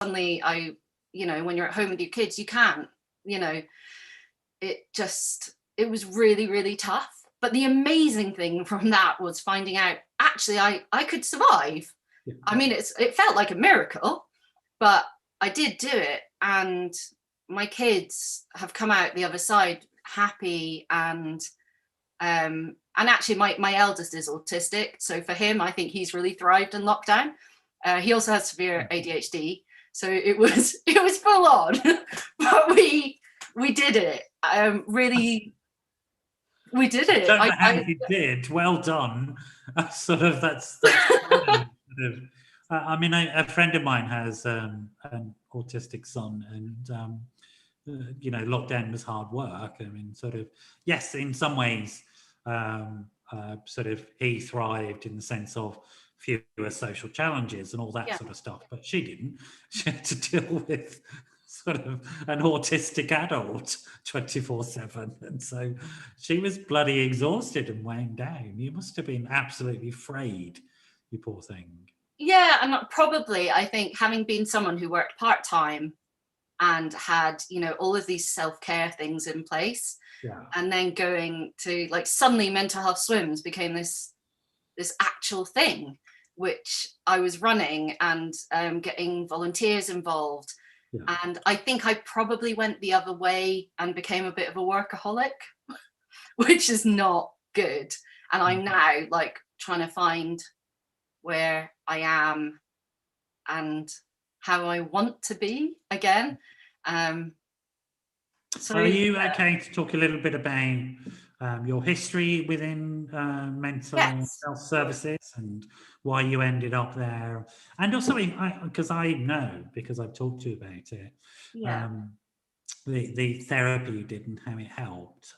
suddenly when you're at home with your kids, you can't, it was really, really tough. But the amazing thing from that was finding out, actually, I could survive. Yeah. I mean, it felt like a miracle, but I did do it. And my kids have come out the other side happy. And actually my eldest is autistic. So for him, I think he's really thrived in lockdown. He also has severe ADHD. So it was full on, but we did it. Really, we did it. I don't know how you did. Well done. That's sort of, I mean, a friend of mine has an autistic son, and lockdown was hard work. I mean, sort of, yes, in some ways, sort of he thrived in the sense of fewer social challenges and all that sort of stuff, but she didn't. She had to deal with sort of an autistic adult 24/7, and so she was bloody exhausted and weighing down. You must have been absolutely frayed, you poor thing. Yeah, and probably, I think, having been someone who worked part-time and had, all of these self-care things in place, and then going to, like, suddenly mental health swims became this actual thing, which I was running and getting volunteers involved. And I think I probably went the other way and became a bit of a workaholic, which is not good. And I'm now like trying to find where I am and how I want to be again. So are you okay to talk a little bit about your history within mental health services and why you ended up there? And also, because I know, because I've talked to you about it, the therapy you did and how it helped.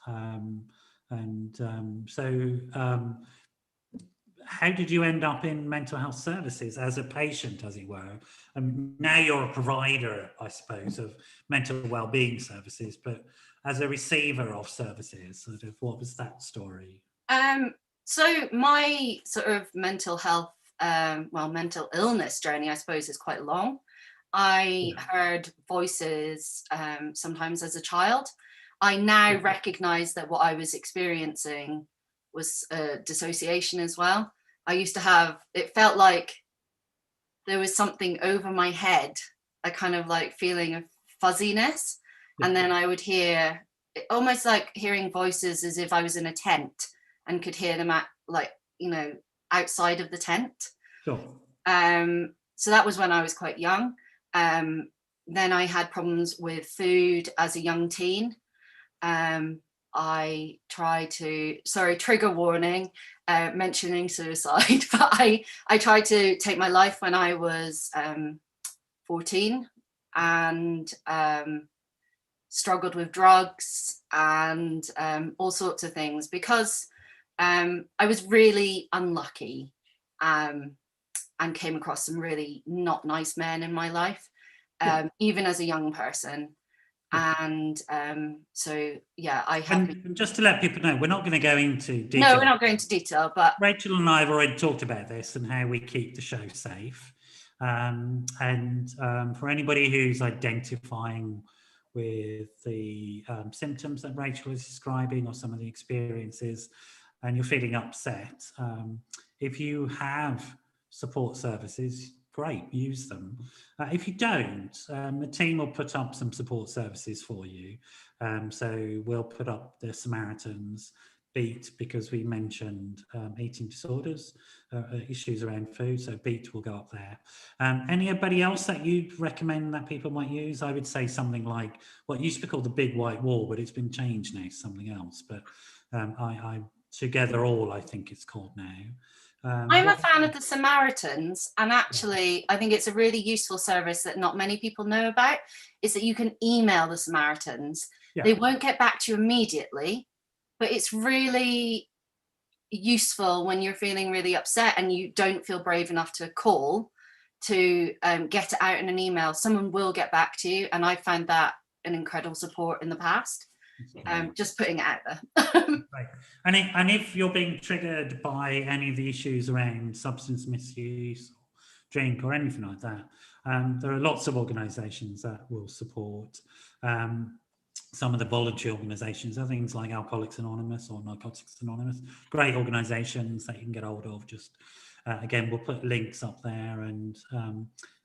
How did you end up in mental health services as a patient, as it were? Now you're a provider, I suppose, of mental well-being services, but as a receiver of services, sort of, what was that story? So my sort of mental health, mental illness journey, I suppose, is quite long. I heard voices sometimes as a child. I now recognize that what I was experiencing was dissociation as well. I used to have, it felt like there was something over my head, a kind of like feeling of fuzziness. And then I would hear, almost like hearing voices as if I was in a tent and could hear them outside of the tent. Sure. So that was when I was quite young. Then I had problems with food as a young teen. I tried to, trigger warning, mentioning suicide, but I tried to take my life when I was 14 and struggled with drugs and all sorts of things because I was really unlucky and came across some really not nice men in my life, even as a young person. And I have. And just to let people know, we're not going to go into detail. No, we're not going into detail, but Rachel and I have already talked about this and how we keep the show safe. For anybody who's identifying with the symptoms that Rachel is describing or some of the experiences, and you're feeling upset, if you have support services, great, use them. If you don't, the team will put up some support services for you. So we'll put up the Samaritans, Beat, because we mentioned eating disorders, issues around food, so Beat will go up there. Anybody else that you'd recommend that people might use? I would say something like what used to be called the Big White Wall, but it's been changed now to something else. But I Together All, I think it's called now. I'm a fan of the Samaritans, and actually I think it's a really useful service that not many people know about, is that you can email the Samaritans. They won't get back to you immediately, but it's really useful when you're feeling really upset and you don't feel brave enough to call, to get it out in an email. Someone will get back to you, and I found that an incredible support in the past. Just putting it out there. Right. And if you're being triggered by any of the issues around substance misuse, or drink, or anything like that, There are lots of organisations that will support. Some of the voluntary organisations are things like Alcoholics Anonymous or Narcotics Anonymous. Great organisations that you can get hold of. Just again, we'll put links up there. And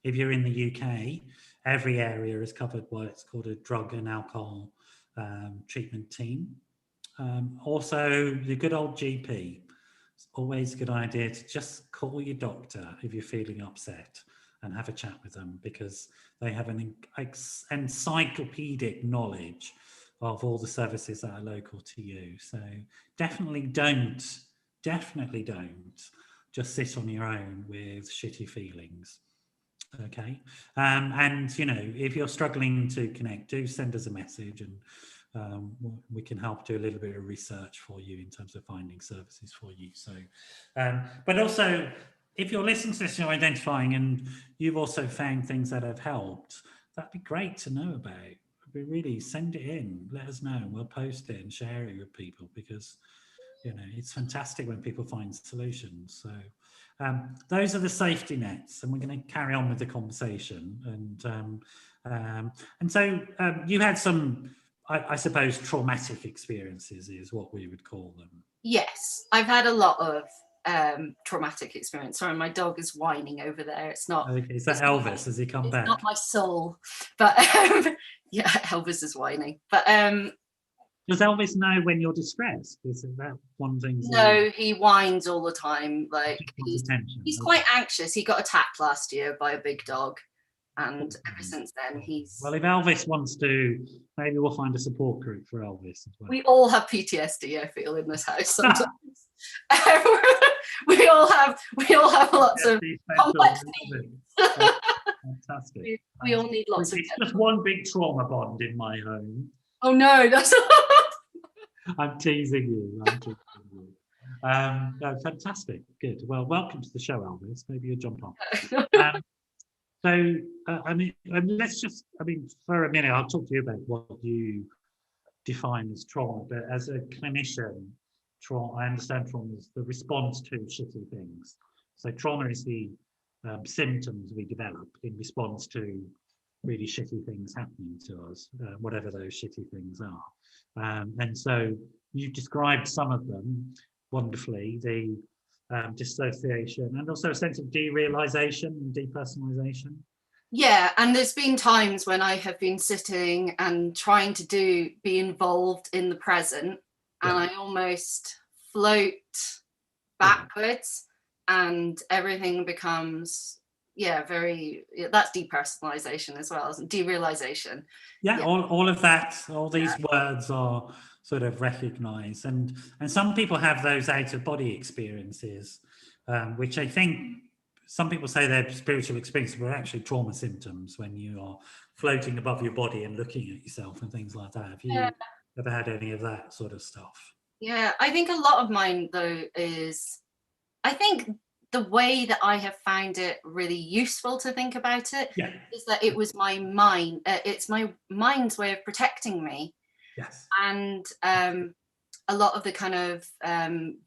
if you're in the UK, every area is covered by what's called a drug and alcohol treatment team. Also, the good old GP. It's always a good idea to just call your doctor if you're feeling upset and have a chat with them, because they have an encyclopedic knowledge of all the services that are local to you. So definitely don't just sit on your own with shitty feelings. Okay. And, you know, if you're struggling to connect, do send us a message, and we can help do a little bit of research for you in terms of finding services for you. So, but also, if you're listening to this, you're identifying, and you've also found things that have helped, that'd be great to know about. Really send it in, let us know, we'll post it and share it with people, because, you know, it's fantastic when people find solutions. So those are the safety nets, and we're going to carry on with the conversation. And so you had some, I suppose, traumatic experiences is what we would call them. Yes, I've had a lot of traumatic experience. Sorry, my dog is whining over there. It's not. Okay, is that Elvis? Has he come back? Not my soul, but yeah, Elvis is whining. But does Elvis know when you're distressed? Is that one thing? No, he whines all the time. Like he's quite anxious. He got attacked last year by a big dog, and ever since then he's. Well, if Elvis wants to, maybe we'll find a support group for Elvis as well. We all have PTSD, I feel, in this house sometimes. we all have lots of complex needs. Fantastic. We all need lots of. It's just one big trauma bond in my home. Oh no, that's. I'm teasing you. No, fantastic. Good. Well, welcome to the show, Elvis. Maybe you'll jump on. So, I mean, let's just, for a minute, I'll talk to you about what you define as trauma, but as a clinician, I understand trauma is the response to shitty things. So trauma is the symptoms we develop in response to really shitty things happening to us, whatever those shitty things are. And so you've described some of them wonderfully, the dissociation, and also a sense of derealization and depersonalization. Yeah, and there's been times when I have been sitting and trying to be involved in the present, and I almost float backwards, and everything becomes that's depersonalization as well, isn't it? Derealization. All of that, all these words are sort of recognized, and some people have those out of body experiences, which I think some people say they're spiritual experiences, but actually trauma symptoms when you are floating above your body and looking at yourself and things like that. Have you ever had any of that sort of stuff? Yeah, I think a lot of mine though is, I think the way that I have found it really useful to think about it is that it was my mind, it's my mind's way of protecting me. Yes. And a lot of the kind of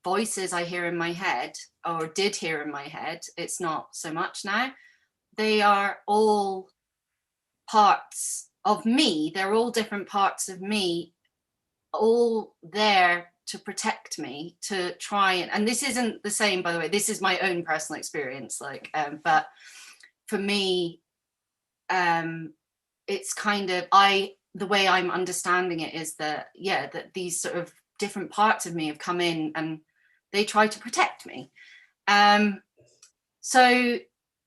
voices I hear in my head, or did hear in my head, it's not so much now, they are all parts of me. They're all different parts of me, all there to protect me, to try and this isn't the same, by the way, this is my own personal experience, like but for me it's kind of, the way I'm understanding it is that that these sort of different parts of me have come in and they try to protect me. So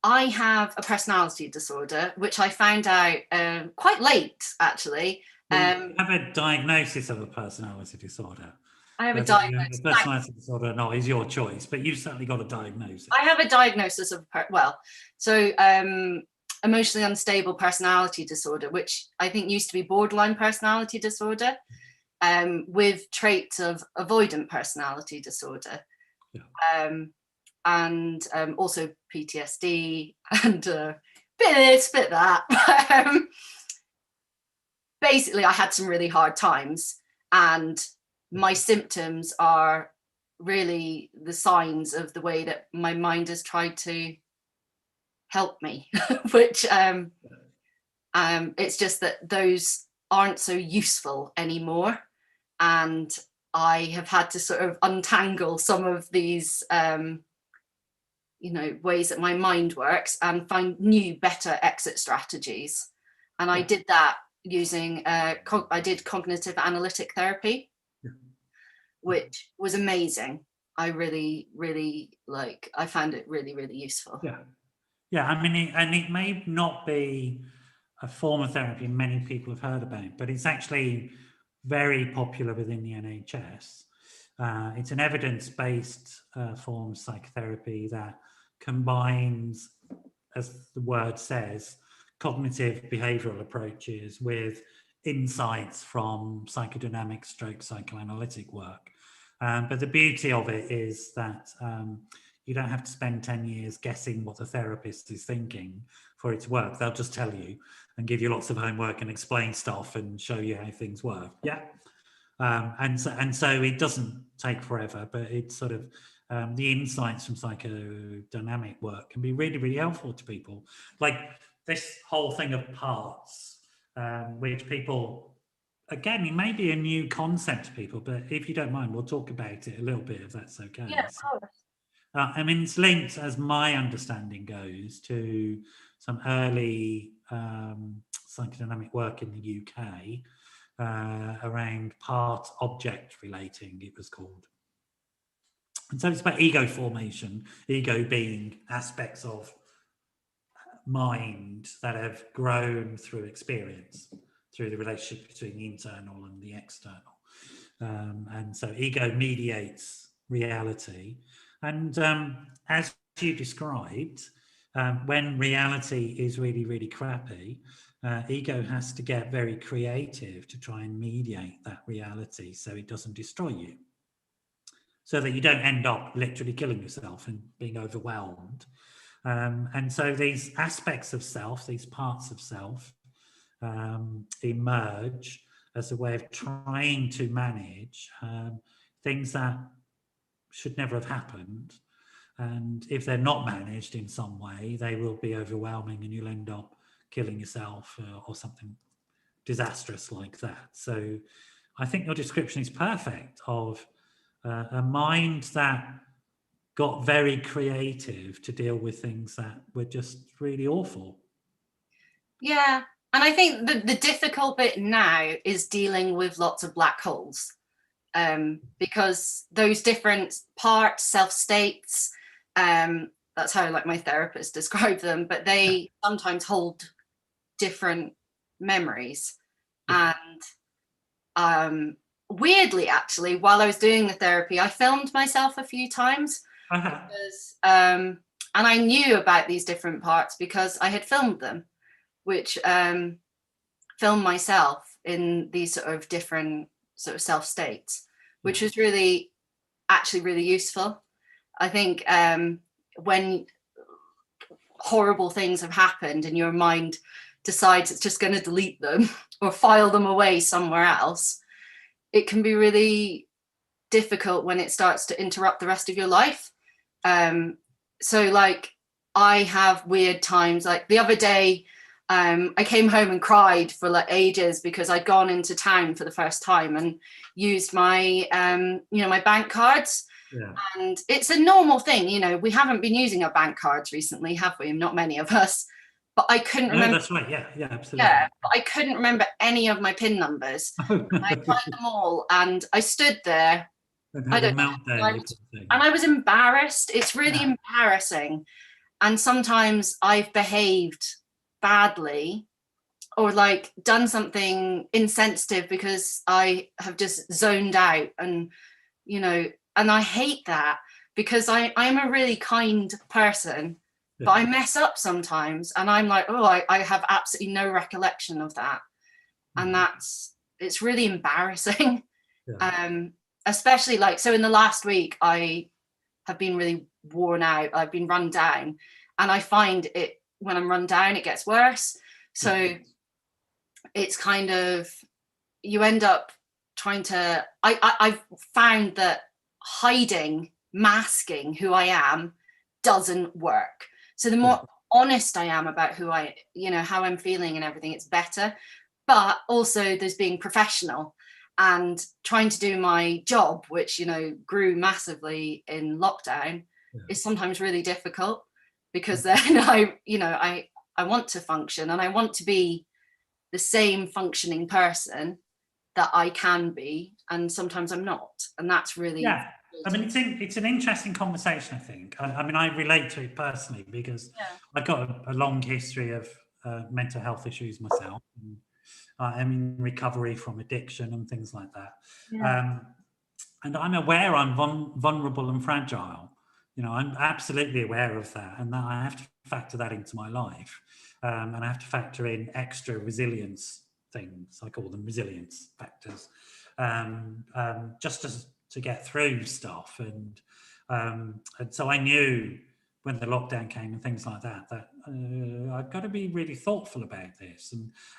I have a personality disorder, which I found out quite late, actually. You have a diagnosis of a personality disorder. I have a diagnosis. Personality disorder, no, is your choice, but you've certainly got a diagnosis. I have a diagnosis of, emotionally unstable personality disorder, which I think used to be borderline personality disorder, with traits of avoidant personality disorder. And also PTSD and bit this, bit that. Basically, I had some really hard times, and my symptoms are really the signs of the way that my mind has tried to help me, which it's just that those aren't so useful anymore. And I have had to sort of untangle some of these, ways that my mind works and find new, better exit strategies. And I did that using, I did cognitive analytic therapy, which was amazing. I really, really I found it really, really useful. Yeah. I mean, it may not be a form of therapy many people have heard about, but it's actually very popular within the NHS. It's an evidence-based form of psychotherapy that combines, as the word says, cognitive behavioral approaches with insights from psychodynamic stroke psychoanalytic work. But the beauty of it is that you don't have to spend 10 years guessing what the therapist is thinking for it to work. They'll just tell you and give you lots of homework and explain stuff and show you how things work. Yeah. And so it doesn't take forever, but it's sort of the insights from psychodynamic work can be really, really helpful to people. Like this whole thing of parts, which people, again, it may be a new concept to people, but if you don't mind, we'll talk about it a little bit, if that's okay. Yeah, of course. I mean, it's linked, as my understanding goes, to some early psychodynamic work in the UK around part-object relating, it was called. And so it's about ego formation, ego being aspects of mind that have grown through experience, through the relationship between the internal and the external. And so ego mediates reality. And as you described, when reality is really, really crappy, ego has to get very creative to try and mediate that reality so it doesn't destroy you. So that you don't end up literally killing yourself and being overwhelmed. And so these aspects of self, these parts of self, emerge as a way of trying to manage things that should never have happened. And if they're not managed in some way, they will be overwhelming and you'll end up killing yourself or something disastrous like that. So I think your description is perfect of a mind that got very creative to deal with things that were just really awful. Yeah. And I think the difficult bit now is dealing with lots of black holes, because those different parts, self-states, that's how like my therapist described them, but they sometimes hold different memories. And weirdly, actually, while I was doing the therapy, I filmed myself a few times because, and I knew about these different parts because I had filmed them, which filmed myself in these sort of different sort of self states, which was really, actually really useful. I think when horrible things have happened and your mind decides it's just going to delete them or file them away somewhere else, it can be really difficult when it starts to interrupt the rest of your life. So like I have weird times, like the other day, I came home and cried for like ages because I'd gone into town for the first time and used my, my bank cards. Yeah. And it's a normal thing, we haven't been using our bank cards recently, have we? Not many of us. But I couldn't remember. That's right. Yeah, absolutely. Yeah, but I couldn't remember any of my PIN numbers. I tried them all, and I stood there. And had a meltdown. And I was embarrassed. It's really embarrassing. And sometimes I've behaved badly or like done something insensitive because I have just zoned out, and and I hate that because I'm a really kind person. Yeah. But I mess up sometimes and I'm like, oh, I have absolutely no recollection of that. And it's really embarrassing. Yeah. Especially like, so in the last week, I have been really worn out. I've been run down, and I find it when I'm run down, it gets worse. So it's kind of, you end up trying to, I've found that hiding, masking who I am doesn't work. So the more honest I am about who I, how I'm feeling and everything, it's better. But also there's being professional and trying to do my job, which, grew massively in lockdown, is sometimes really difficult, because then I want to function, and I want to be the same functioning person that I can be, and sometimes I'm not, and that's really I mean, it's an interesting conversation, I think. I mean, I relate to it personally because I've got a long history of mental health issues myself. I'm in recovery from addiction and things like that. And I'm aware I'm vulnerable and fragile. I'm absolutely aware of that, and that I have to factor that into my life. And I have to factor in extra resilience things. I call them resilience factors, just to get through stuff. And so I knew when the lockdown came and things like that, I've got to be really thoughtful about this.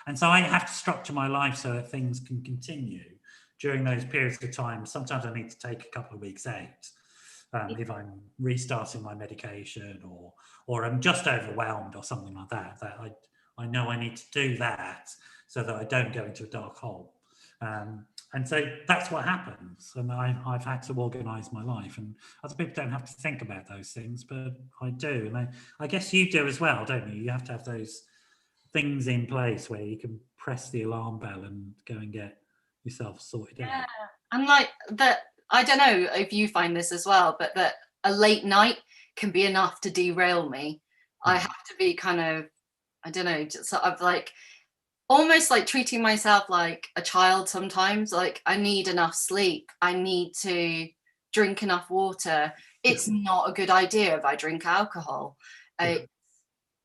And so I have to structure my life so that things can continue during those periods of time. Sometimes I need to take a couple of weeks out if I'm restarting my medication, or I'm just overwhelmed or something like that, that I know I need to do that so that I don't go into a dark hole. And so that's what happens. And I've had to organise my life, and other people don't have to think about those things, but I do. And I guess you do as well, don't you? You have to have those things in place where you can press the alarm bell and go and get yourself sorted out. And like that, I don't know if you find this as well, but that a late night can be enough to derail me. I have to be kind of, I don't know, just sort of like almost like treating myself like a child sometimes. Like, I need enough sleep, I need to drink enough water. It's not a good idea if I drink alcohol. I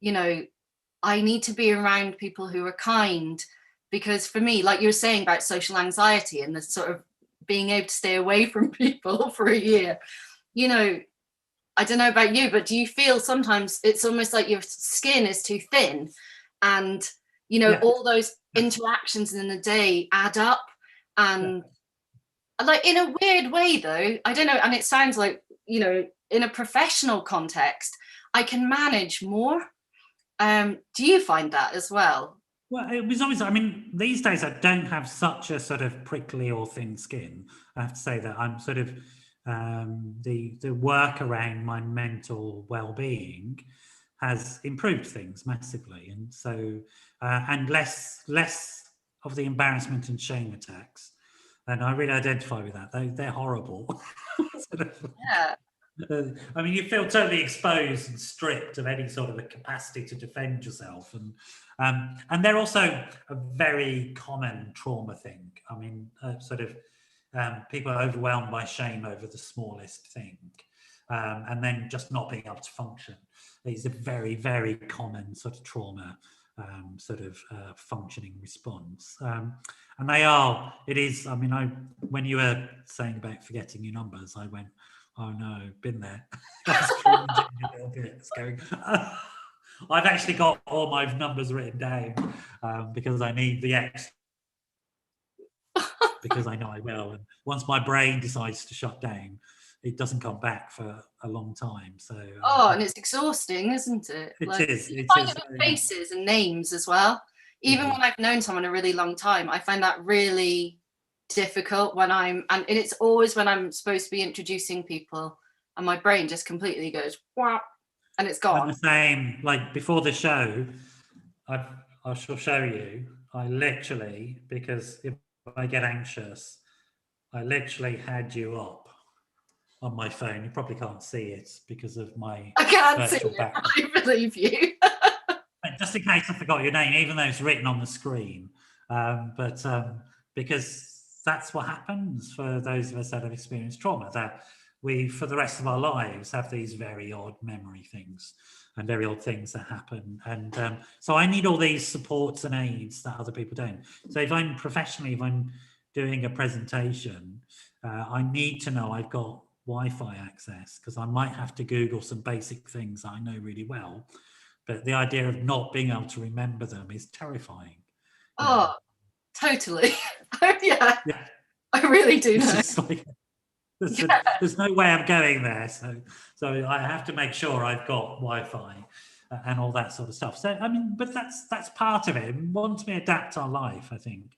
need to be around people who are kind, because for me, like you were saying about social anxiety and the sort of being able to stay away from people for a year, I don't know about you, but do you feel sometimes it's almost like your skin is too thin, and all those interactions in the day add up? And like, in a weird way though, I don't know, and it sounds like, in a professional context, I can manage more. Do you find that as well? Well, it was always, I mean, these days I don't have such a sort of prickly or thin skin. I have to say that I'm sort of, the work around my mental well-being has improved things massively. And so, and less of the embarrassment and shame attacks. And I really identify with that. They're horrible. I mean, you feel totally exposed and stripped of any sort of a capacity to defend yourself, and they're also a very common trauma thing. I mean, people are overwhelmed by shame over the smallest thing, and then just not being able to function. It's a very, very common sort of trauma functioning response. And it is. I mean, when you were saying about forgetting your numbers, I went, oh no, been there. That's cringing a little bit. It's going. I've actually got all my numbers written down because I need the extra, because I know I will. And once my brain decides to shut down, it doesn't come back for a long time. So and it's exhausting, isn't it? It is. You find it with faces and names as well. Even when I've known someone a really long time, I find that really difficult and it's always when I'm supposed to be introducing people, and my brain just completely goes wow, and it's gone. I'm the same. Like before the show, I shall show you. I literally, because if I get anxious, I literally had you up on my phone. You probably can't see it because of my I can't see it. I believe you. Just in case I forgot your name, even though it's written on the screen. Because that's what happens for those of us that have experienced trauma, that we, for the rest of our lives, have these very odd memory things and very odd things that happen. And so I need all these supports and aids that other people don't. So if I'm doing a presentation, I need to know I've got Wi-Fi access, because I might have to Google some basic things that I know really well. But the idea of not being able to remember them is terrifying. Totally. Yeah. I really do know. There's no way I'm going there. So I have to make sure I've got Wi-Fi. and all that sort of stuff. So I mean, but that's part of it. Once we adapt our life, I think,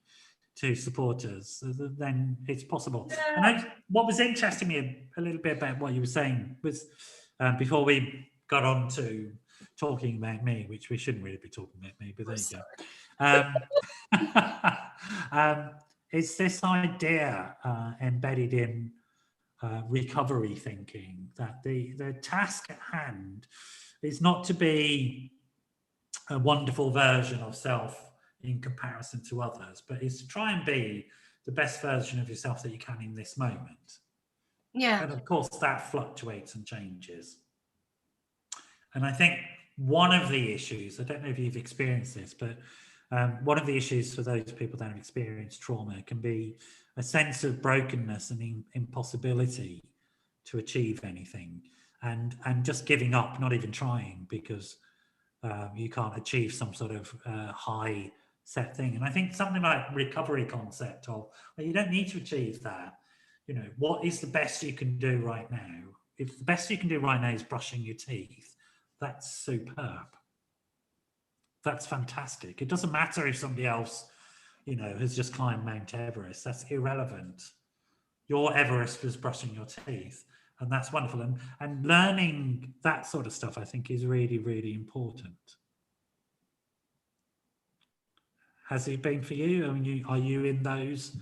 to support us, then it's possible. Yeah. And what was interesting me a little bit about what you were saying was, before we got on to talking about me, which we shouldn't really be talking about me, but there you go. It's this idea embedded in recovery thinking, that the task at hand is not to be a wonderful version of self in comparison to others, but is to try and be the best version of yourself that you can in this moment. Yeah. And of course that fluctuates and changes. And I think one of the issues, I don't know if you've experienced this, but one of the issues for those people that have experienced trauma can be a sense of brokenness and impossibility to achieve anything, and just giving up, not even trying, because you can't achieve some sort of high set thing. And I think something like recovery concept of, well, you don't need to achieve that. You know, what is the best you can do right now? If the best you can do right now is brushing your teeth, that's superb. That's fantastic. It doesn't matter if somebody else, you know, has just climbed Mount Everest. That's irrelevant. Your Everest was brushing your teeth, and that's wonderful. And learning that sort of stuff, I think, is really, really important. Has it been for you? I mean, are you in those?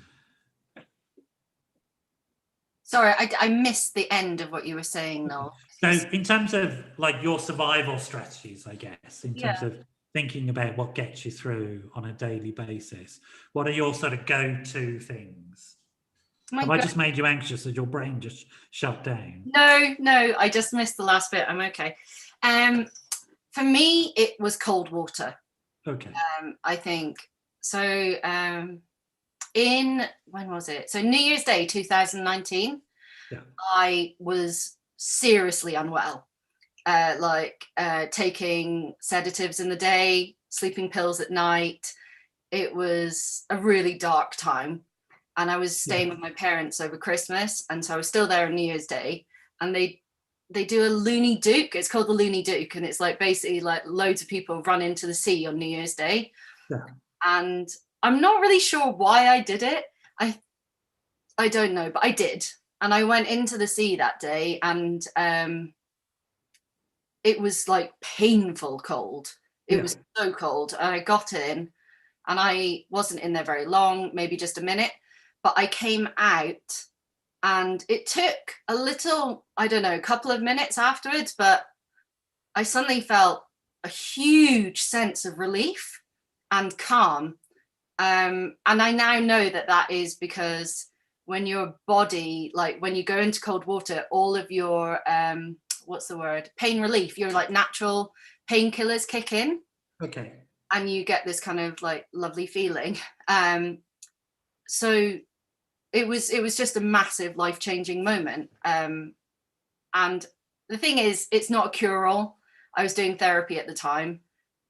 Sorry, I missed the end of what you were saying, Noel. So in terms of like your survival strategies, I guess, in terms Yeah. of thinking about what gets you through on a daily basis, what are your sort of go-to things? Have I just made you anxious that your brain just shut down? No, I just missed the last bit. I'm okay. For me, it was cold water. Okay. I think so. When was it? So New Year's Day 2019. Yeah. I was seriously unwell, taking sedatives in the day, sleeping pills at night. It was a really dark time, and I was staying with my parents over Christmas, and so I was still there on New Year's Day, and they do a loony duke. It's called the loony duke, and it's like basically like loads of people run into the sea on New Year's Day. Yeah. And I'm not really sure why I did it. I don't know, but I did. And I went into the sea that day, and it was like painful cold. It was so cold. I got in, and I wasn't in there very long, maybe just a minute, but I came out, and it took a little, I don't know, a couple of minutes afterwards, but I suddenly felt a huge sense of relief and calm. And I now know that that is because when your body, like when you go into cold water, all of your, what's the word? Pain relief, your like natural painkillers kick in. Okay. And you get this kind of like lovely feeling. So it was just a massive life-changing moment. And the thing is, it's not a cure-all. I was doing therapy at the time,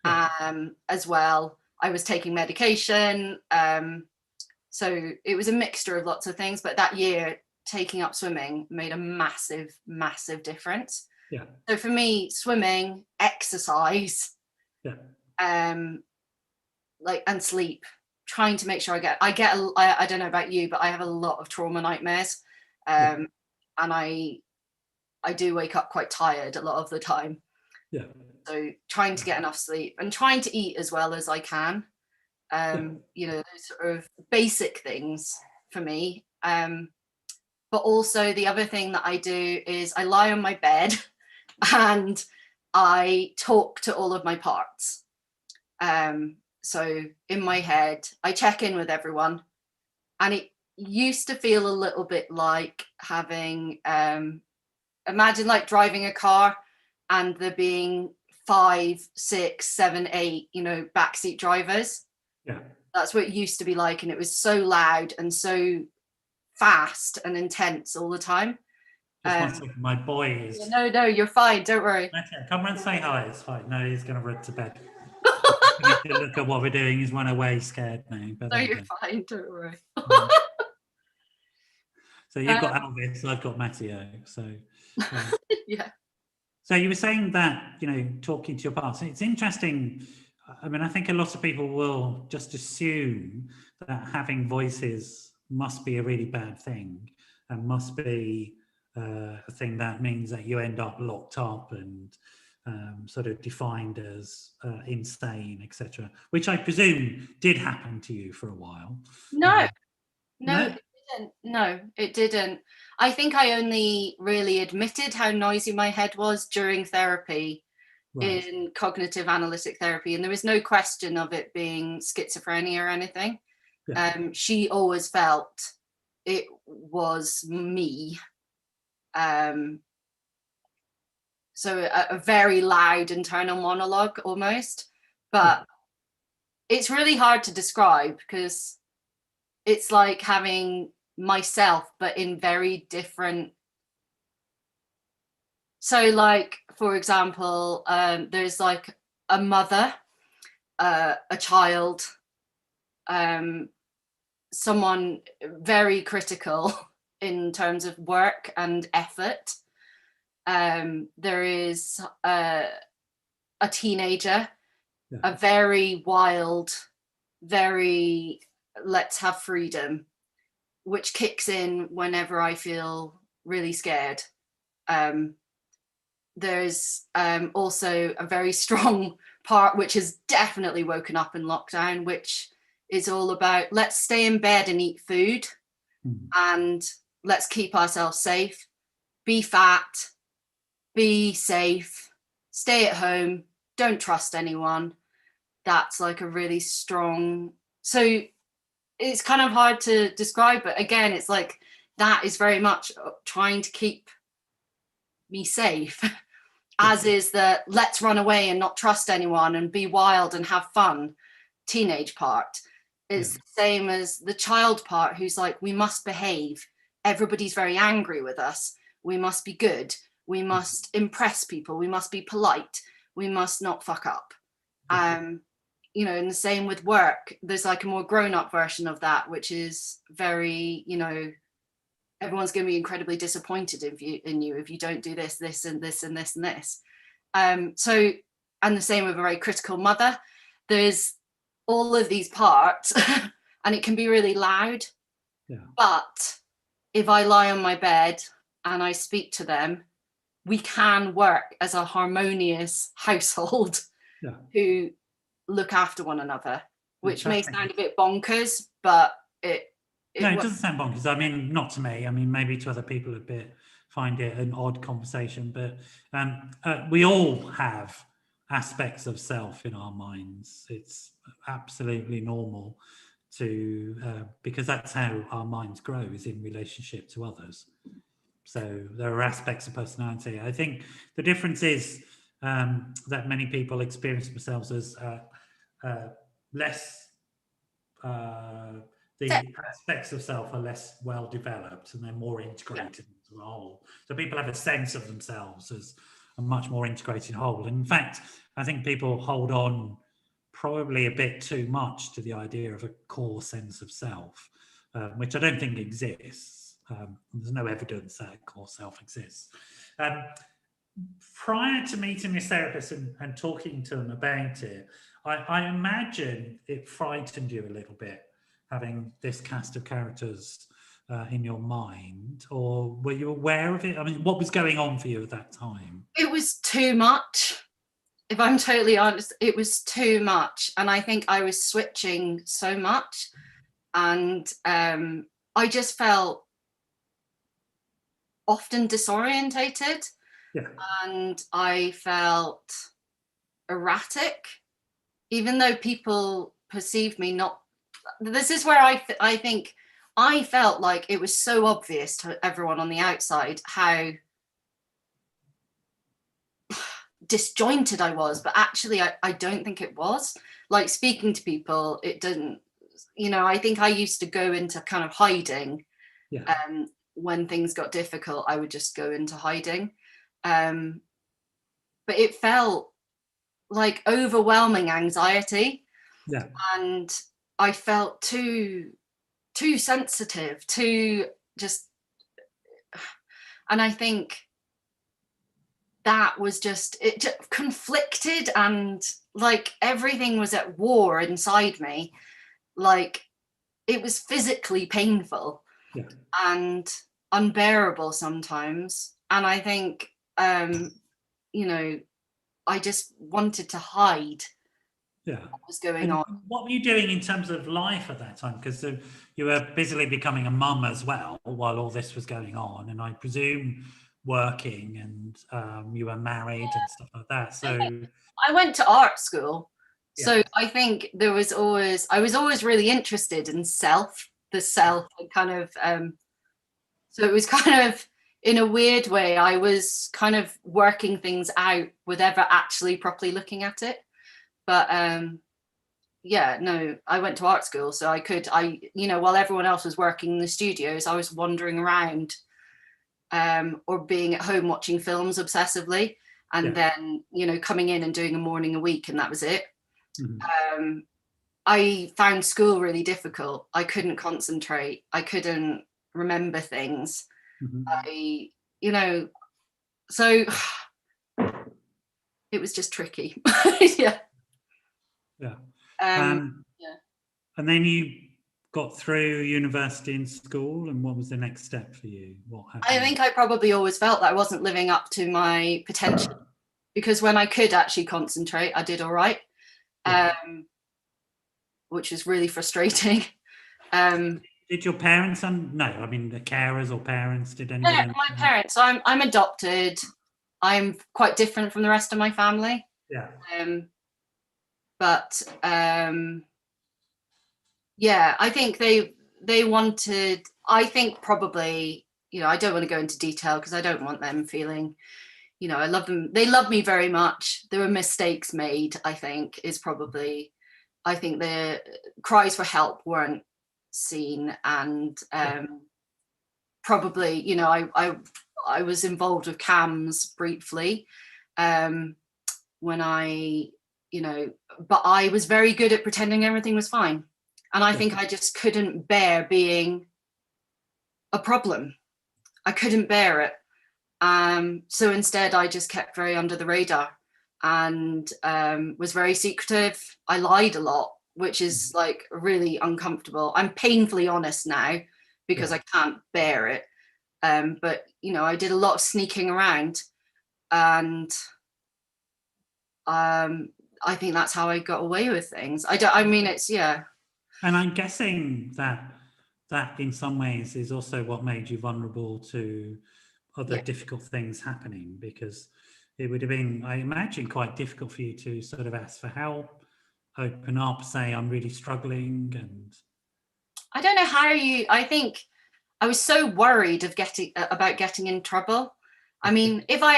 as well. I was taking medication. So it was a mixture of lots of things, but that year taking up swimming made a massive, massive difference. Yeah. So for me, swimming, exercise, and sleep, trying to make sure I don't know about you, but I have a lot of trauma nightmares. And I do wake up quite tired a lot of the time. Yeah. So trying to get enough sleep and trying to eat as well as I can. You know, those sort of basic things for me. But also the other thing that I do is I lie on my bed and I talk to all of my parts. So in my head, I check in with everyone, and it used to feel a little bit like having, imagine like driving a car and there being 5, 6, 7, 8, you know, backseat drivers. Yeah. That's what it used to be like. And it was so loud and so fast and intense all the time. Just one second, my boy is... No, you're fine, don't worry. Okay, come and say hi, it's fine. No, he's going to run to bed. Look at what we're doing, he's run away scared now. But no, you're fine, don't worry. So you've got Elvis, I've got Matteo, so... Yeah. So you were saying that, talking to your partner, it's interesting. I mean, I think a lot of people will just assume that having voices must be a really bad thing and must be a thing that means that you end up locked up and sort of defined as insane, etc., which I presume did happen to you for a while. No, no, No? it didn't. No, it didn't. I think I only really admitted how noisy my head was during therapy, Right. in cognitive analytic therapy, and there was no question of it being schizophrenia or anything. Yeah. She always felt it was me. So a very loud internal monologue almost, but it's really hard to describe because it's like having myself but in very different. So like, for example, there's like a mother, a child, someone very critical in terms of work and effort. There is a teenager, a very wild, very let's have freedom, which kicks in whenever I feel really scared. There's also a very strong part which has definitely woken up in lockdown, which is all about let's stay in bed and eat food and let's keep ourselves safe, be fat, be safe, stay at home, don't trust anyone. That's like a really strong, so it's kind of hard to describe, but again, it's like that is very much trying to keep me safe. As is the let's run away and not trust anyone and be wild and have fun teenage part. It's the same as the child part who's like, we must behave. Everybody's very angry with us. We must be good. We must impress people. We must be polite. We must not fuck up. And the same with work. There's like a more grown-up version of that, which is very, everyone's going to be incredibly disappointed in you if you don't do this, this, and this, and this, and this. So, and the same with a very critical mother. There's all of these parts, and it can be really loud. Yeah. But if I lie on my bed and I speak to them, we can work as a harmonious household who look after one another, which may sound a bit bonkers, but it doesn't sound bonkers. I mean, not to me. I mean, maybe to other people find it an odd conversation, but we all have aspects of self in our minds. It's absolutely normal because that's how our minds grow, is in relationship to others. So there are aspects of personality. I think the difference is that many people experience themselves as less. The aspects of self are less well developed and they're more integrated into the whole. So people have a sense of themselves as a much more integrated whole. And in fact, I think people hold on probably a bit too much to the idea of a core sense of self, which I don't think exists. There's no evidence that a core self exists. Prior to meeting this therapist and talking to them about it, I imagine it frightened you a little bit, having this cast of characters in your mind, or were you aware of it? I mean, what was going on for you at that time? It was too much. If I'm totally honest, it was too much. And I think I was switching so much. And I just felt often disorientated. Yeah. And I felt erratic, even though people perceived me not. This is where I think I felt like it was so obvious to everyone on the outside how disjointed I was, but actually I don't think it was. Like speaking to people, it didn't, I think I used to go into kind of hiding. When things got difficult, I would just go into hiding. But it felt like overwhelming anxiety. Yeah. And I felt too sensitive, too just, and I think that was just, it just conflicted, and like everything was at war inside me. Like it was physically painful and unbearable sometimes. And I think, you know, I just wanted to hide what was going on. What were you doing in terms of life at that time? Because you were busily becoming a mum as well while all this was going on, and I presume working, and you were married and stuff like that. So I went to art school. So I think I was always really interested in the self, and kind of, so it was kind of, in a weird way, I was kind of working things out without ever actually properly looking at it. But yeah, no, I went to art school, so while everyone else was working in the studios, I was wandering around, or being at home watching films obsessively, and then, coming in and doing a morning a week, and that was it. I found school really difficult. I couldn't concentrate. I couldn't remember things. So it was just tricky. Yeah. And then you got through university and school, and what was the next step for you? What happened? I think I probably always felt that I wasn't living up to my potential, because when I could actually concentrate, I did all right, which was really frustrating. Did your parents, no, I mean the carers or parents, did anybody? Yeah, my parents. I'm adopted. I'm quite different from the rest of my family. Yeah. But yeah, I think they wanted, I think probably, I don't want to go into detail because I don't want them feeling, I love them. They love me very much. There were mistakes made, I think, I think the cries for help weren't seen, and probably, I was involved with CAMS briefly, when but I was very good at pretending everything was fine. And I think I just couldn't bear being a problem. I couldn't bear it. So instead, I just kept very under the radar, and was very secretive. I lied a lot, which is like really uncomfortable. I'm painfully honest now because I can't bear it. But I did a lot of sneaking around, and I think that's how I got away with things. And I'm guessing that in some ways is also what made you vulnerable to other difficult things happening, because it would have been, I imagine, quite difficult for you to sort of ask for help, open up, say, I'm really struggling. And I don't know how I think I was so worried about getting in trouble. I mean, if I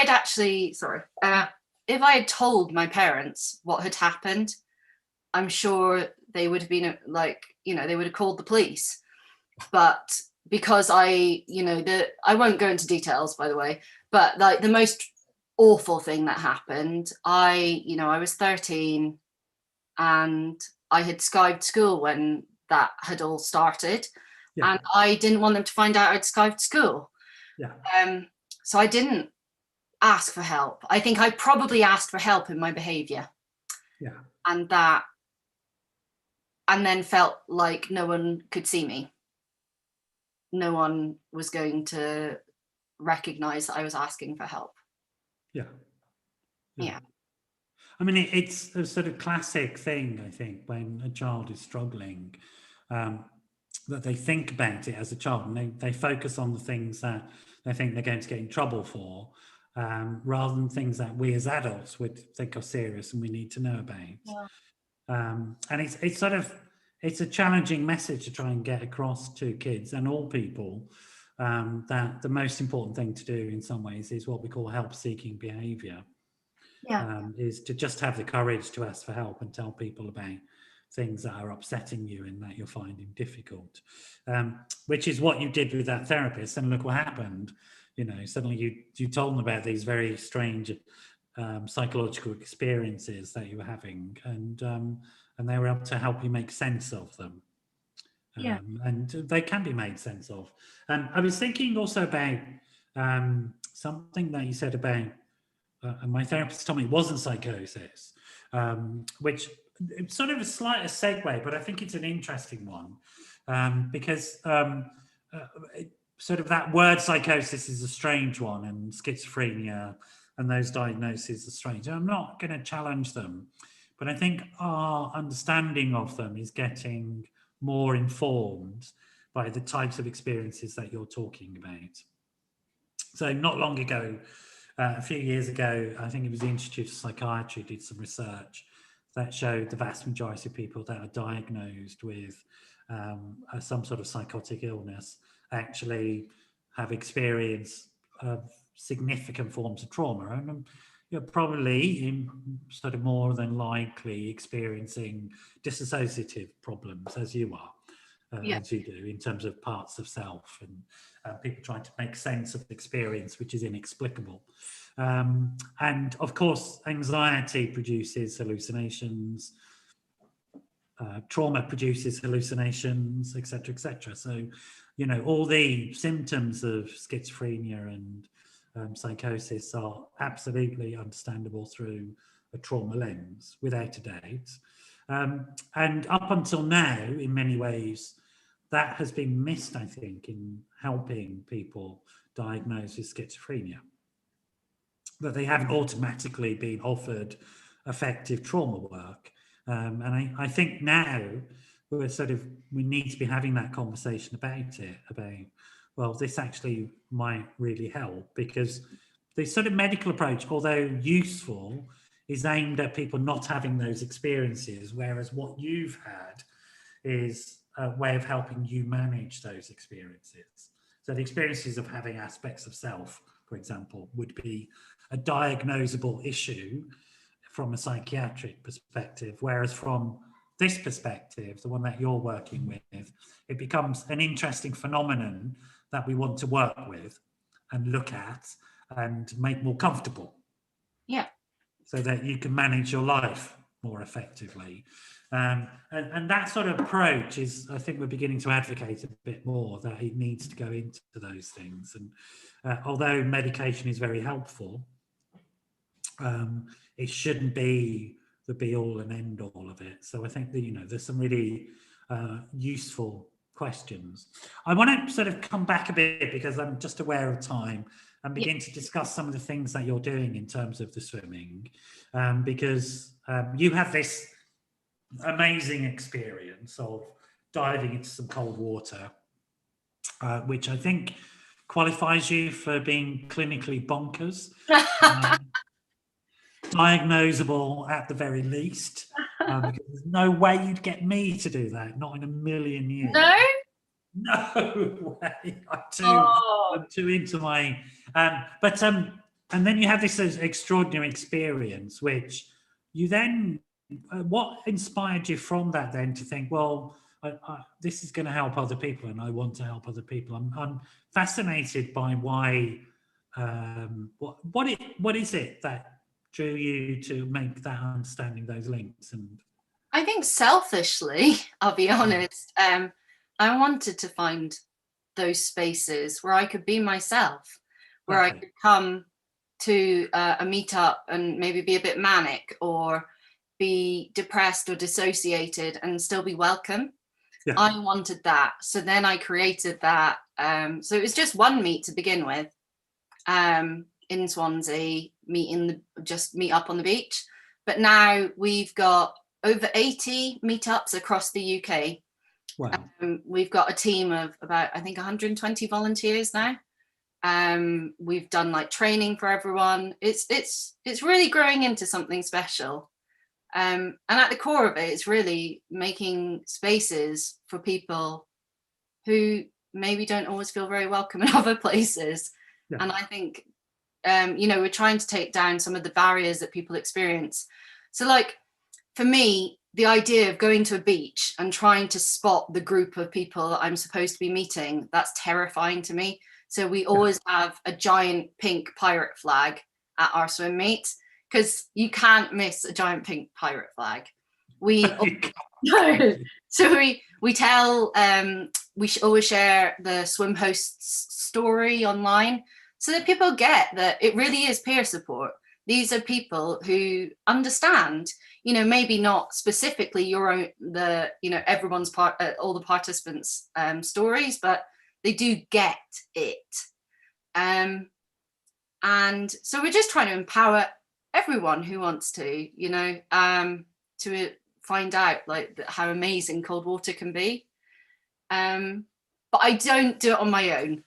had told my parents what had happened, I'm sure they would have been they would have called the police. But because I won't go into details, by the way, but like the most awful thing that happened, I was 13, and I had skived school when that had all started, and I didn't want them to find out I'd skived school. So I didn't ask for help. I think I probably asked for help in my behavior. And then felt like no one could see me. No one was going to recognize that I was asking for help. Yeah. I mean, it's a sort of classic thing, I think, when a child is struggling, that they think about it as a child, and they focus on the things that they think they're going to get in trouble for, rather than things that we as adults would think are serious and we need to know about. And it's a challenging message to try and get across to kids and all people, that the most important thing to do in some ways is what we call help-seeking behaviour. Is to just have the courage to ask for help and tell people about things that are upsetting you and that you're finding difficult, which is what you did with that therapist. And look what happened. Suddenly you told them about these very strange psychological experiences that you were having, and they were able to help you make sense of them. And they can be made sense of. And I was thinking also about something that you said about and my therapist told me it wasn't psychosis, which it's sort of a slight segue, but I think it's an interesting one, because sort of that word psychosis is a strange one, and schizophrenia and those diagnoses are strange. I'm not going to challenge them, but I think our understanding of them is getting more informed by the types of experiences that you're talking about. So not long ago, a few years ago, I think it was the Institute of Psychiatry did some research that showed the vast majority of people that are diagnosed with some sort of psychotic illness actually have experienced significant forms of trauma, and you're probably in sort of more than likely experiencing dissociative problems as you are. As you do, in terms of parts of self, and people trying to make sense of experience which is inexplicable. And of course, anxiety produces hallucinations, trauma produces hallucinations, etc., etc. So, you know, all the symptoms of schizophrenia and psychosis are absolutely understandable through a trauma lens, without a doubt. And up until now, in many ways, that has been missed, I think, in helping people diagnosed with schizophrenia. That they haven't automatically been offered effective trauma work. And I think now we need to be having that conversation about it, about, well, this actually might really help, because the sort of medical approach, although useful, is aimed at people not having those experiences, whereas what you've had is a way of helping you manage those experiences. So the experiences of having aspects of self, for example, would be a diagnosable issue from a psychiatric perspective, whereas from this perspective, the one that you're working with, it becomes an interesting phenomenon that we want to work with and look at and make more comfortable. Yeah. So that you can manage your life more effectively. And that sort of approach is, I think we're beginning to advocate a bit more, that it needs to go into those things. And although medication is very helpful, it shouldn't be the be all and end all of it. So I think that, you know, there's some really useful questions. I want to sort of come back a bit, because I'm just aware of time, and begin to discuss some of the things that you're doing in terms of the swimming, because you have this amazing experience of diving into some cold water, which I think qualifies you for being clinically bonkers, diagnosable at the very least, because there's no way you'd get me to do that, not in a million years. No way. I'm too into my and then you have this extraordinary experience, which you then what inspired you from that then to think, well, this is going to help other people, and I want to help other people. I'm fascinated by why what is it that drew you to make that understanding those links? And I think selfishly, I'll be honest, I wanted to find those spaces where I could be myself, where I could come to a meetup and maybe be a bit manic or be depressed or dissociated and still be welcome. I wanted that. So then I created that. So it was just one meet to begin with, in Swansea, just meet up on the beach. But now we've got over 80 meetups across the UK. Wow. We've got a team of about, I think, 120 volunteers now. We've done like training for everyone. It's really growing into something special. And at the core of it, it's really making spaces for people who maybe don't always feel very welcome in other places. Yeah. And I think, we're trying to take down some of the barriers that people experience. So like, for me, the idea of going to a beach and trying to spot the group of people I'm supposed to be meeting, that's terrifying to me. So we always have a giant pink pirate flag at our swim meets, because you can't miss a giant pink pirate flag. So we tell, we always share the swim host's story online, so that people get that it really is peer support. These are people who understand, you know, maybe not specifically your own, you know, everyone's all the participants' stories, but they do get it. And so we're just trying to empower everyone who wants to, you know, to find out like how amazing cold water can be. But I don't do it on my own.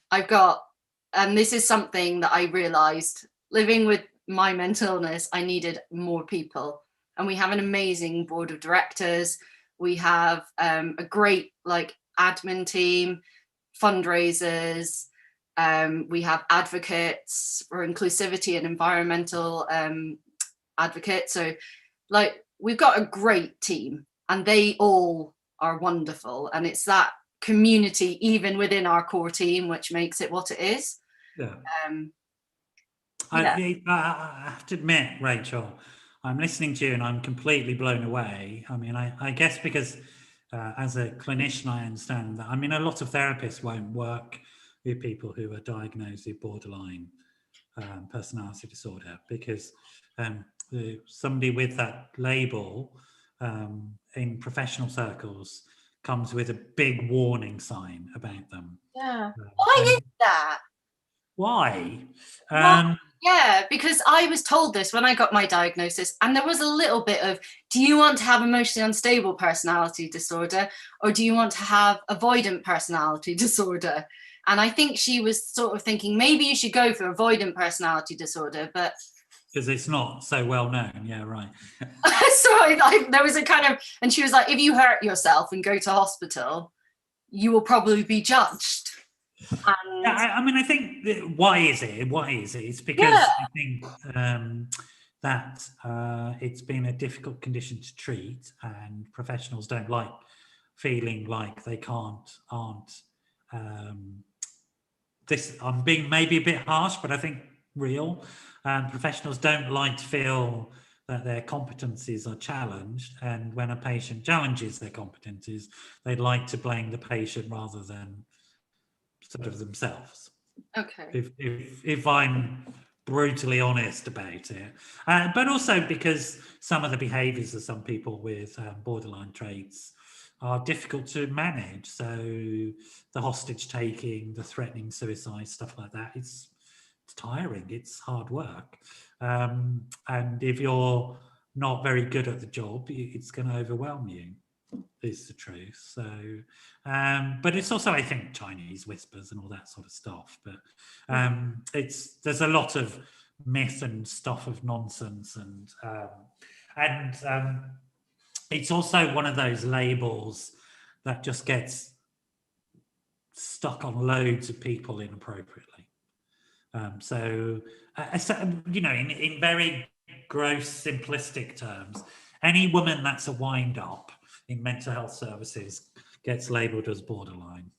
And this is something that I realized living with my mental illness, I needed more people. And we have an amazing board of directors. We have a great like admin team, fundraisers. We have advocates for inclusivity and environmental advocates. So like we've got a great team and they all are wonderful. And it's that community even within our core team which makes it what it is. Yeah. I have to admit, Rachel, I'm listening to you and I'm completely blown away. I mean, I guess because as a clinician, I understand that. I mean, a lot of therapists won't work with people who are diagnosed with borderline personality disorder because somebody with that label in professional circles comes with a big warning sign about them. Yeah. Why is that? Why? Yeah, because I was told this when I got my diagnosis, and there was a little bit of, do you want to have emotionally unstable personality disorder, or do you want to have avoidant personality disorder? And I think she was sort of thinking, maybe you should go for avoidant personality disorder, but because it's not so well known. Yeah, right. So there was a kind of, and she was like, if you hurt yourself and go to hospital, you will probably be judged. And I mean, I think why is it? It's because I think that it's been a difficult condition to treat, and professionals don't like feeling like they aren't. This I'm being maybe a bit harsh, but I think real. Professionals don't like to feel that their competencies are challenged, and when a patient challenges their competencies, they'd like to blame the patient rather than sort of themselves. Okay. If I'm brutally honest about it, but also because some of the behaviours of some people with borderline traits are difficult to manage. So the hostage taking, the threatening suicide, stuff like that, it's tiring, it's hard work. And if you're not very good at the job, it's going to overwhelm you, is the truth. So, but it's also, I think, Chinese whispers and all that sort of stuff. But there's a lot of myth and stuff of nonsense, and it's also one of those labels that just gets stuck on loads of people inappropriately. So, you know, in very gross, simplistic terms, any woman that's a wind-up in mental health services gets labelled as borderline.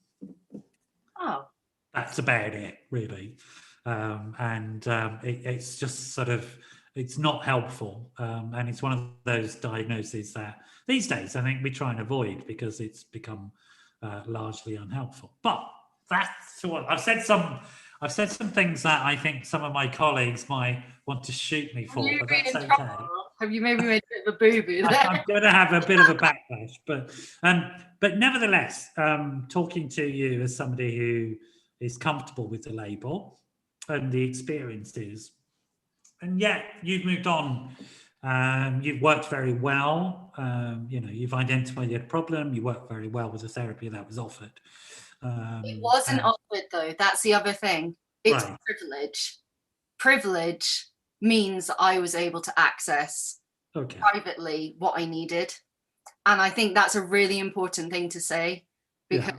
Oh. That's about it, really. It's just sort of, it's not helpful. And it's one of those diagnoses that these days I think we try and avoid because it's become largely unhelpful. But that's what I've said some things that I think some of my colleagues might want to shoot me for, but that's okay. Have you maybe made a bit of a boo-boo there? I'm going to have a bit of a backlash, but nevertheless, talking to you as somebody who is comfortable with the label and the experiences, and yet you've moved on. You've worked very well. You know, you've identified your problem. You worked very well with the therapy that was offered. It wasn't offered, though. That's the other thing. It's right. privilege. Privilege means I was able to access privately what I needed. And I think that's a really important thing to say because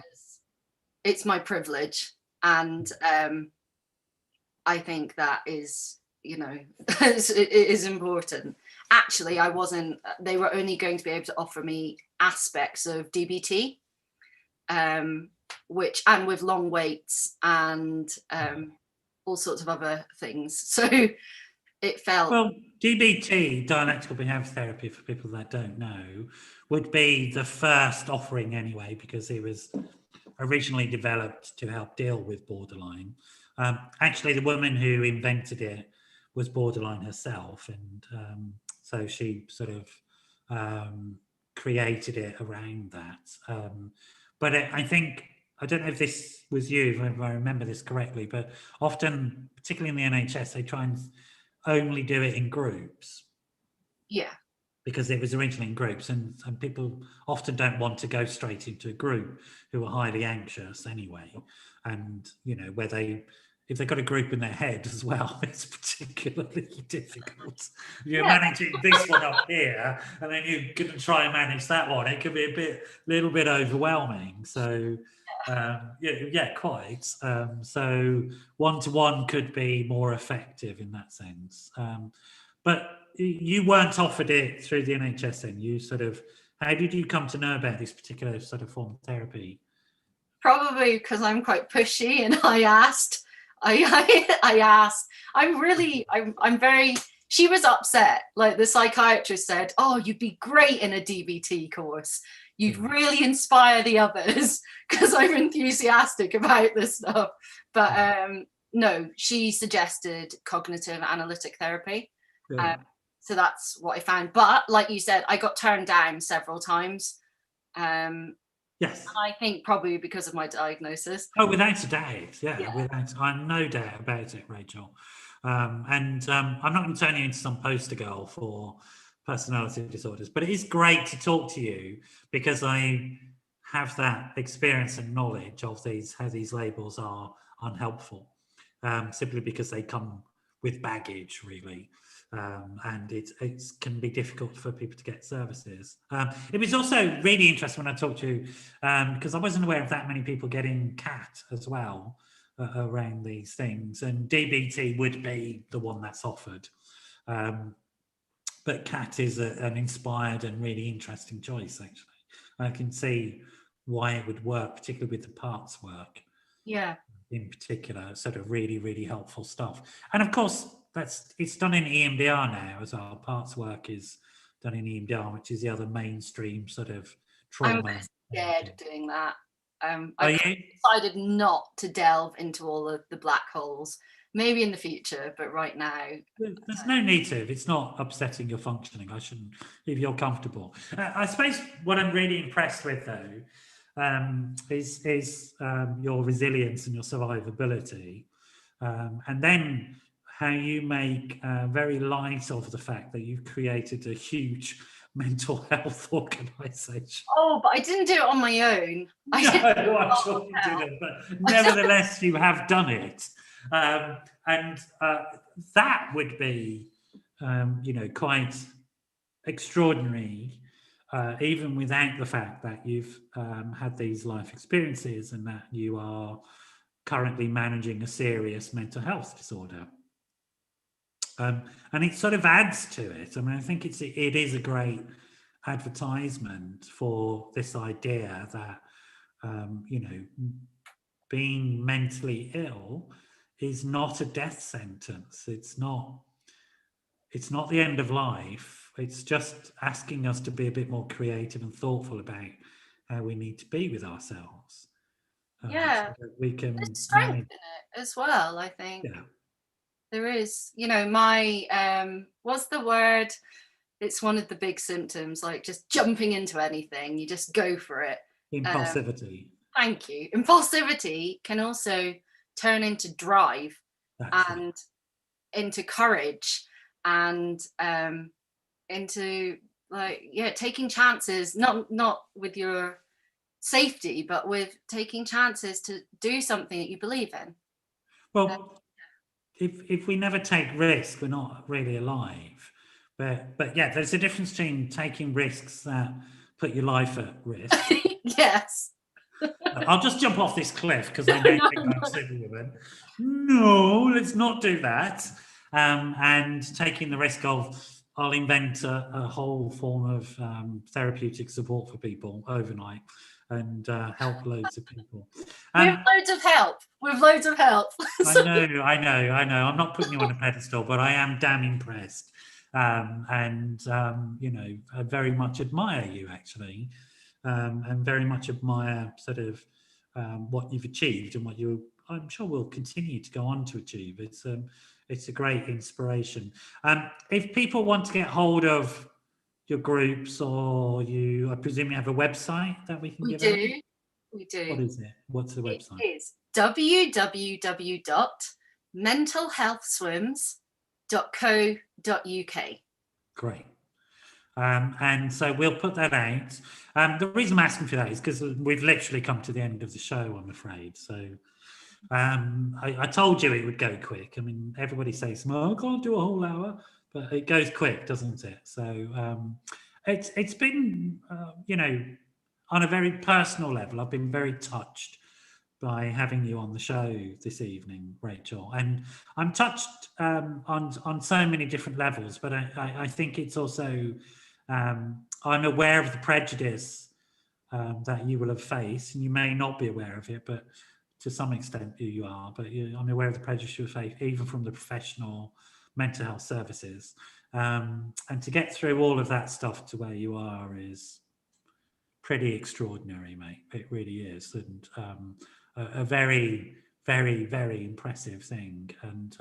it's my privilege. And I think that is, you know, it is important. Actually, they were only going to be able to offer me aspects of DBT, and with long waits and all sorts of other things. So it felt... Well, DBT, dialectical behaviour therapy, for people that don't know, would be the first offering anyway, because it was originally developed to help deal with borderline. Actually, the woman who invented it was borderline herself, and so she sort of created it around that. But I think, I don't know if this was you, if I remember this correctly, but often, particularly in the NHS, they try and only do it in groups. Yeah. Because it was originally in groups, and people often don't want to go straight into a group who are highly anxious anyway. And, you know, if they've got a group in their head as well, it's particularly difficult. You're managing this one up here, and then you're going to try and manage that one. It can be a little bit overwhelming. So, quite. So one-to-one could be more effective in that sense. But you weren't offered it through the NHS then. You sort of, how did you come to know about this particular sort of form of therapy? Probably because I'm quite pushy, and I asked. I asked. I'm very. She was upset. Like, the psychiatrist said, "Oh, you'd be great in a DBT course. You'd really inspire the others," because I'm enthusiastic about this stuff. But no, she suggested cognitive analytic therapy. So that's what I found. But like you said, I got turned down several times. Yes. I think probably because of my diagnosis. Oh, without a doubt. Yeah. I'm no doubt about it, Rachel. I'm not going to turn you into some poster girl for personality disorders, but it is great to talk to you because I have that experience and knowledge of how these labels are unhelpful, simply because they come with baggage, really. And it can be difficult for people to get services. It was also really interesting when I talked to you, because I wasn't aware of that many people getting CAT as well around these things, and DBT would be the one that's offered. But CAT is an inspired and really interesting choice, actually. I can see why it would work, particularly with the parts work. Yeah. In particular, sort of really, really helpful stuff. And of course, it's done in EMDR now as well. Parts work is done in EMDR, which is the other mainstream sort of trauma. I'm a bit scared of doing that. I decided not to delve into all of the black holes. Maybe in the future, but right now, there's no need to. If it's not upsetting your functioning, I shouldn't. If you're comfortable, I suppose what I'm really impressed with though is your resilience and your survivability, and then how you make very light of the fact that you've created a huge mental health organisation. Oh, but I didn't do it on my own. I'm sure you didn't, but nevertheless, you have done it, and that would be, quite extraordinary. Even without the fact that you've had these life experiences and that you are currently managing a serious mental health disorder. And it sort of adds to it. I mean, I think it is a great advertisement for this idea that, being mentally ill is not a death sentence. It's not the end of life. It's just asking us to be a bit more creative and thoughtful about how we need to be with ourselves. So that we can there's strength in it as well, I think. Yeah. There is, my what's the word? It's one of the big symptoms, like just jumping into anything. You just go for it. Impulsivity. Thank you. Impulsivity can also turn into drive and into courage and into taking chances, not with your safety, but with taking chances to do something that you believe in. Well, if we never take risk, we're not really alive. But yeah, there's a difference between taking risks that put your life at risk. Yes. I'll just jump off this cliff because I don't think I'm Superwoman. No, let's not do that. And taking the risk of, I'll invent a whole form of therapeutic support for people overnight and help loads of people. With loads of help. I know. I'm not putting you on a pedestal, but I am damn impressed. I very much admire you, actually. And very much admire sort of what you've achieved and what I'm sure will continue to go on to achieve. it's a great inspiration. If people want to get hold of your groups, or you, I presume you have a website that we can give out? We do. What is it? What's the website? It is www.mentalhealthswims.co.uk. Great. And so we'll put that out. The reason I'm asking for that is because we've literally come to the end of the show, I'm afraid. So I told you it would go quick. I mean, everybody says, well, I can't do a whole hour, but it goes quick, doesn't it? So it's been, you know, on a very personal level, I've been very touched by having you on the show this evening, Rachel. And I'm touched on so many different levels, but I think it's also, I'm aware of the prejudice that you will have faced, and you may not be aware of it, but to some extent you are, but I'm aware of the prejudice you face, even from the professional mental health services. And to get through all of that stuff to where you are is pretty extraordinary, mate. It really is. And a very, very, very impressive thing. And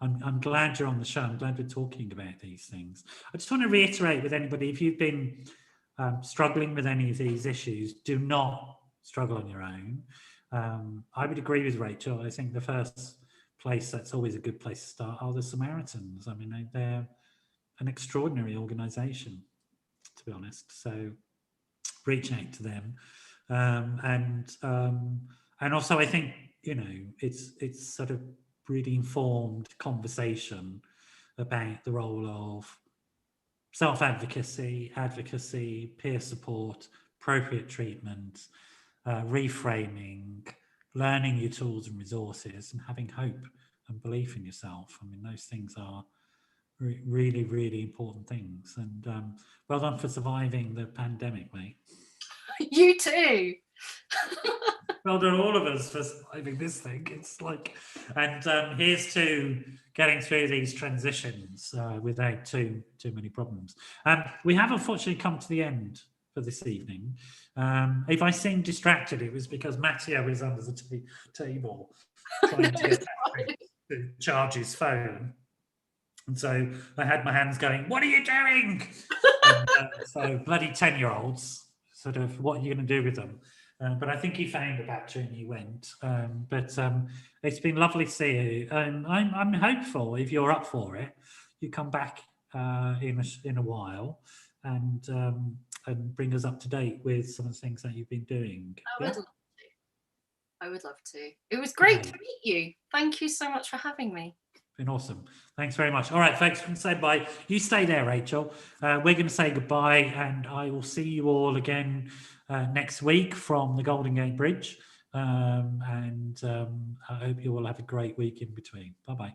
I'm glad you're on the show. I'm glad we're talking about these things. I just want to reiterate with anybody, if you've been struggling with any of these issues, do not struggle on your own. I would agree with Rachel. I think the first place that's always a good place to start are the Samaritans. I mean, they're an extraordinary organisation, to be honest. So reach out to them. And also, I think, you know, it's sort of really informed conversation about the role of self-advocacy, advocacy, peer support, appropriate treatment, reframing, learning your tools and resources, and having hope and belief in yourself. I mean, those things are really, really important things. And well done for surviving the pandemic, mate. You too. Well done, all of us, for surviving this thing. It's like, and here's to getting through these transitions without too many problems. We have unfortunately come to the end for this evening. If I seem distracted, it was because Matteo is under the table trying to get to charge his phone. And so I had my hands going, what are you doing? And, so bloody 10-year-olds, sort of, what are you going to do with them? But I think he found a battery and he went. But it's been lovely to see you. I'm hopeful, if you're up for it, you come back in a while and bring us up to date with some of the things that you've been doing. I would love to. It was great to meet you. Thank you so much for having me. Been awesome. Thanks very much. All right, folks, we're going to say bye. You stay there, Rachel. We're going to say goodbye, and I will see you all again next week from the Golden Gate Bridge. I hope you all have a great week in between. Bye-bye.